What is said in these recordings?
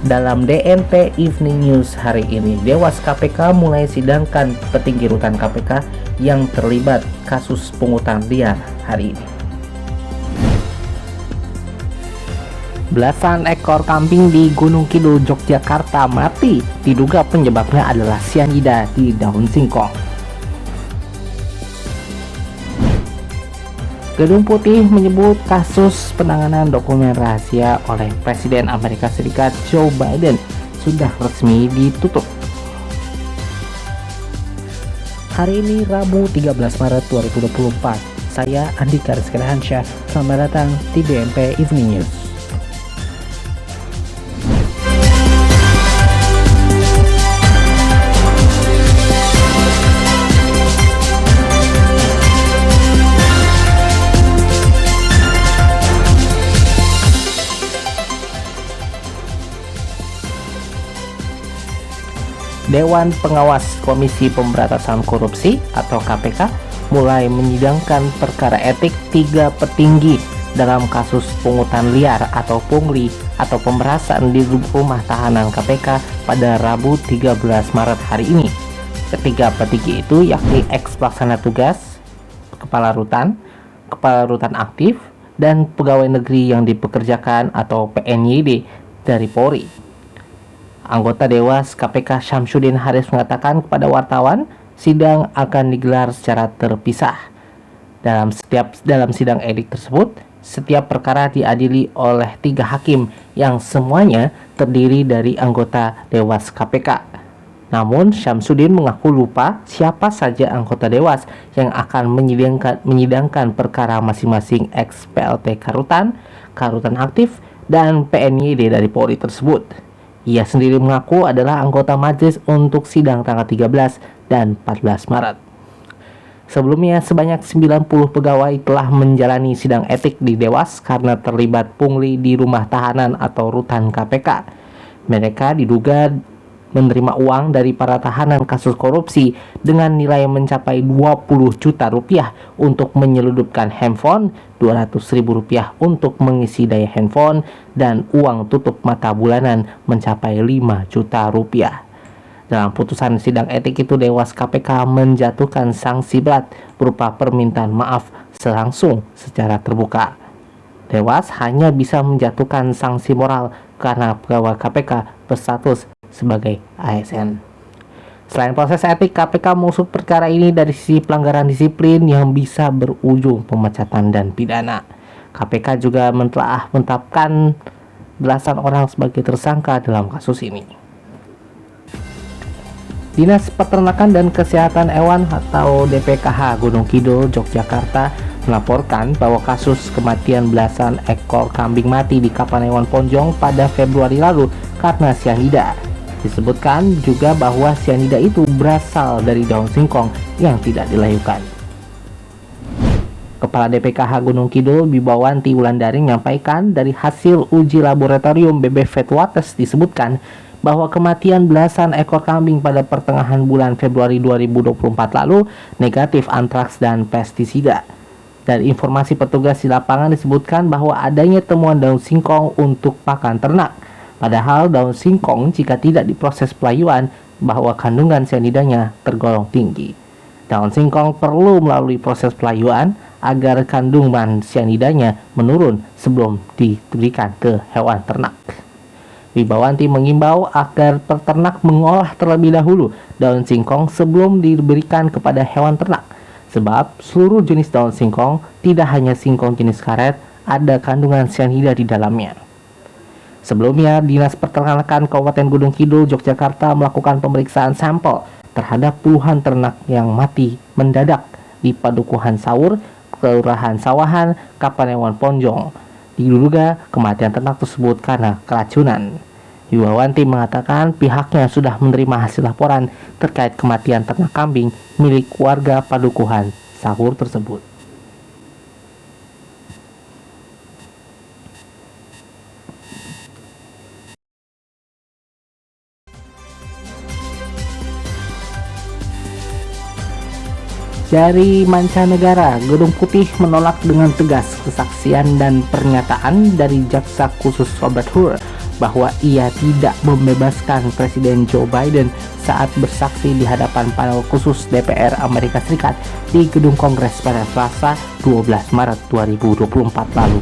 Dalam DNP Evening News hari ini, Dewas KPK mulai sidangkan petinggi rutan KPK yang terlibat kasus pungutan liar hari ini. Belasan ekor kambing di Gunung Kidul, Yogyakarta mati, diduga penyebabnya adalah sianida di daun singkong. Gedung Putih menyebut kasus penanganan dokumen rahasia oleh Presiden Amerika Serikat Joe Biden sudah resmi ditutup. Hari ini Rabu 13 Maret 2024, saya Andika Rizky Hansyah, selamat datang di DNP Evening News. Dewan Pengawas Komisi Pemberantasan Korupsi atau KPK mulai menyidangkan perkara etik 3 petinggi dalam kasus pungutan liar atau pungli atau pemerasan di rumah tahanan KPK pada Rabu 13 Maret hari ini. Ketiga petinggi itu yakni ex pelaksana tugas, kepala rutan aktif, dan pegawai negeri yang dipekerjakan atau PNYD dari Polri. Anggota Dewas KPK Syamsuddin Haris mengatakan kepada wartawan, sidang akan digelar secara terpisah. Dalam sidang etik tersebut, setiap perkara diadili oleh 3 hakim yang semuanya terdiri dari anggota Dewas KPK. Namun Syamsuddin mengaku lupa siapa saja anggota Dewas yang akan menyidangkan perkara masing-masing ex PLT Karutan aktif, dan PNYD dari Polri tersebut. Ia sendiri mengaku adalah anggota majelis untuk sidang tanggal 13 dan 14 Maret. Sebelumnya, sebanyak 90 pegawai telah menjalani sidang etik di Dewas karena terlibat pungli di rumah tahanan atau rutan KPK. Mereka diduga menerima uang dari para tahanan kasus korupsi dengan nilai mencapai 20 juta rupiah untuk menyelundupkan handphone, 200 ribu rupiah untuk mengisi daya handphone, dan uang tutup mata bulanan mencapai 5 juta rupiah. Dalam putusan sidang etik itu, Dewas KPK menjatuhkan sanksi berat berupa permintaan maaf langsung secara terbuka. Dewas hanya bisa menjatuhkan sanksi moral karena pegawai KPK berstatus sebagai ASN. Selain proses etik, KPK mengusut perkara ini dari sisi pelanggaran disiplin yang bisa berujung pemecatan dan pidana. KPK juga telah menetapkan belasan orang sebagai tersangka dalam kasus ini. Dinas Peternakan dan Kesehatan Hewan atau DPKH Gunung Kidul, Yogyakarta melaporkan bahwa kasus kematian belasan ekor kambing mati di Kapanewon Ponjong pada Februari lalu karena sianida. Disebutkan juga bahwa sianida itu berasal dari daun singkong yang tidak dilayukan. Kepala DPKH Gunung Kidul, Bibawanti Wulandari, menyampaikan dari hasil uji laboratorium BB Vetwates disebutkan bahwa kematian belasan ekor kambing pada pertengahan bulan Februari 2024 lalu negatif antraks dan pestisida. Dari informasi petugas di lapangan disebutkan bahwa adanya temuan daun singkong untuk pakan ternak. Padahal daun singkong jika tidak diproses pelayuan bahwa kandungan sianidanya tergolong tinggi. Daun singkong perlu melalui proses pelayuan agar kandungan sianidanya menurun sebelum diberikan ke hewan ternak. Wibawanti mengimbau agar peternak mengolah terlebih dahulu daun singkong sebelum diberikan kepada hewan ternak. Sebab seluruh jenis daun singkong, tidak hanya singkong jenis karet, ada kandungan sianida di dalamnya. Sebelumnya, Dinas Peternakan Kabupaten Gunung Kidul, Yogyakarta melakukan pemeriksaan sampel terhadap puluhan ternak yang mati mendadak di Padukuhan Sawur, Kelurahan Sawahan, Kapanewon Ponjong. Diduga kematian ternak tersebut karena keracunan. Wibawanti mengatakan pihaknya sudah menerima hasil laporan terkait kematian ternak kambing milik warga Padukuhan Sawur tersebut. Dari mancanegara, Gedung Putih menolak dengan tegas kesaksian dan pernyataan dari Jaksa Khusus Robert Hur bahwa ia tidak membebaskan Presiden Joe Biden saat bersaksi di hadapan panel khusus DPR Amerika Serikat di Gedung Kongres pada Selasa 12 Maret 2024 lalu.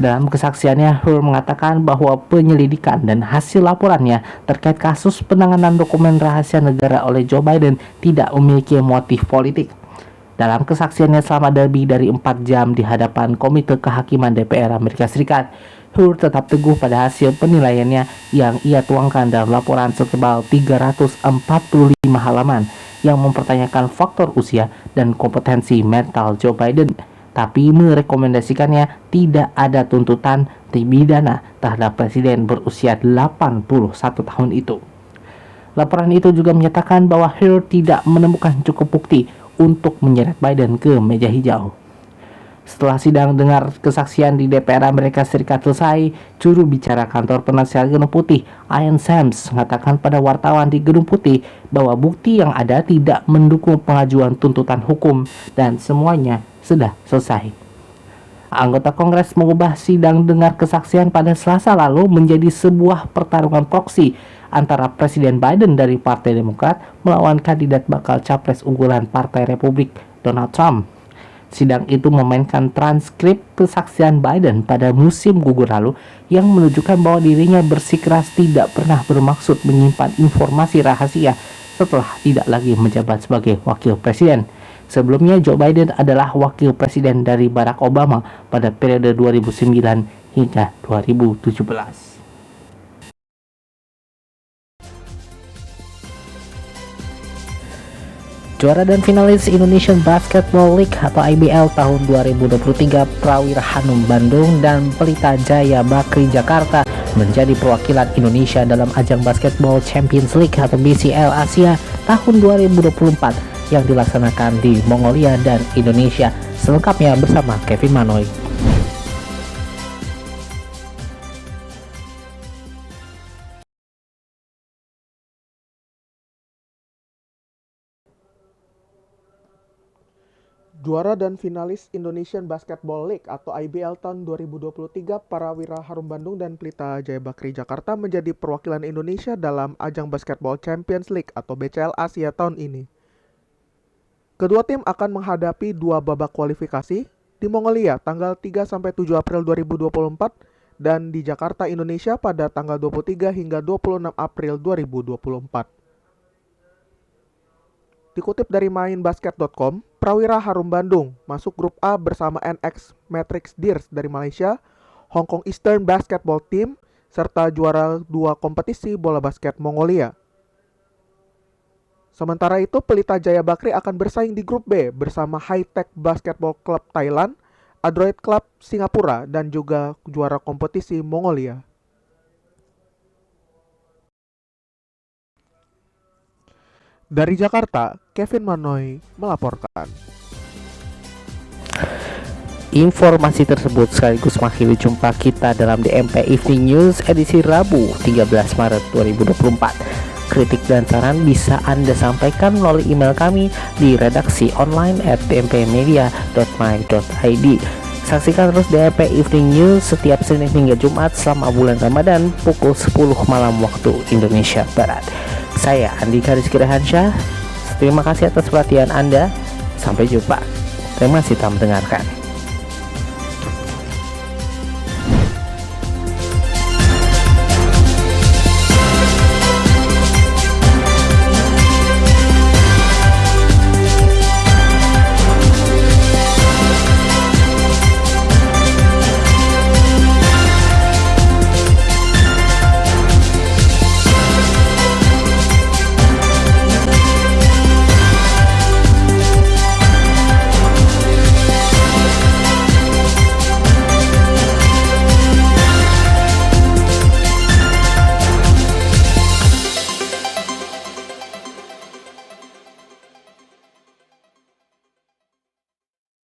Dalam kesaksiannya, Hur mengatakan bahwa penyelidikan dan hasil laporannya terkait kasus penanganan dokumen rahasia negara oleh Joe Biden tidak memiliki motif politik. Dalam kesaksiannya selama lebih dari 4 jam di hadapan Komite Kehakiman DPR Amerika Serikat, Hur tetap teguh pada hasil penilaiannya yang ia tuangkan dalam laporan setebal 345 halaman yang mempertanyakan faktor usia dan kompetensi mental Joe Biden, tapi merekomendasikannya tidak ada tuntutan pidana terhadap presiden berusia 81 tahun itu. Laporan itu juga menyatakan bahwa Hur tidak menemukan cukup bukti untuk menyeret Biden ke meja hijau. Setelah sidang dengar kesaksian di DPR Amerika Serikat selesai, juru bicara kantor penasihat Gedung Putih, Ian Sams, mengatakan pada wartawan di Gedung Putih bahwa bukti yang ada tidak mendukung pengajuan tuntutan hukum dan semuanya sudah selesai. Anggota Kongres mengubah sidang dengar kesaksian pada Selasa lalu menjadi sebuah pertarungan proksi antara Presiden Biden dari Partai Demokrat melawan kandidat bakal capres unggulan Partai Republik Donald Trump. Sidang itu memainkan transkrip kesaksian Biden pada musim gugur lalu yang menunjukkan bahwa dirinya bersikeras tidak pernah bermaksud menyimpan informasi rahasia setelah tidak lagi menjabat sebagai wakil presiden. Sebelumnya, Joe Biden adalah wakil presiden dari Barack Obama pada periode 2009 hingga 2017. Juara dan finalis Indonesian Basketball League atau IBL tahun 2023 Prawira Hanum Bandung dan Pelita Jaya Bakri Jakarta menjadi perwakilan Indonesia dalam ajang Basketball Champions League atau BCL Asia tahun 2024 yang dilaksanakan di Mongolia dan Indonesia. Selengkapnya bersama Kevin Manoy. Juara dan finalis Indonesian Basketball League atau IBL tahun 2023 Prawira Harum Bandung dan Pelita Jaya Bakri Jakarta menjadi perwakilan Indonesia dalam ajang Basketball Champions League atau BCL Asia tahun ini. Kedua tim akan menghadapi dua babak kualifikasi di Mongolia tanggal 3-7 April 2024 dan di Jakarta, Indonesia pada tanggal 23 hingga 26 April 2024. Dikutip dari mainbasket.com, Prawira Harum Bandung masuk grup A bersama NX Matrix Deers dari Malaysia, Hong Kong Eastern Basketball Team, serta juara dua kompetisi bola basket Mongolia. Sementara itu, Pelita Jaya Bakri akan bersaing di grup B bersama High Tech Basketball Club Thailand, Android Club Singapura, dan juga juara kompetisi Mongolia. Dari Jakarta, Kevin Manoy melaporkan. Informasi tersebut sekaligus mengakhiri jumpa kita dalam DMP Evening News edisi Rabu 13 Maret 2024. Kritik dan saran bisa Anda sampaikan melalui email kami di redaksi online@dmpmedia.my.id. Saksikan terus DMP Evening News setiap Senin hingga Jumat selama bulan Ramadan pukul 10 malam waktu Indonesia Barat. Saya Andika Rizky Rehansyah. Terima kasih atas perhatian Anda. Sampai jumpa. Terima kasih telah mendengarkan.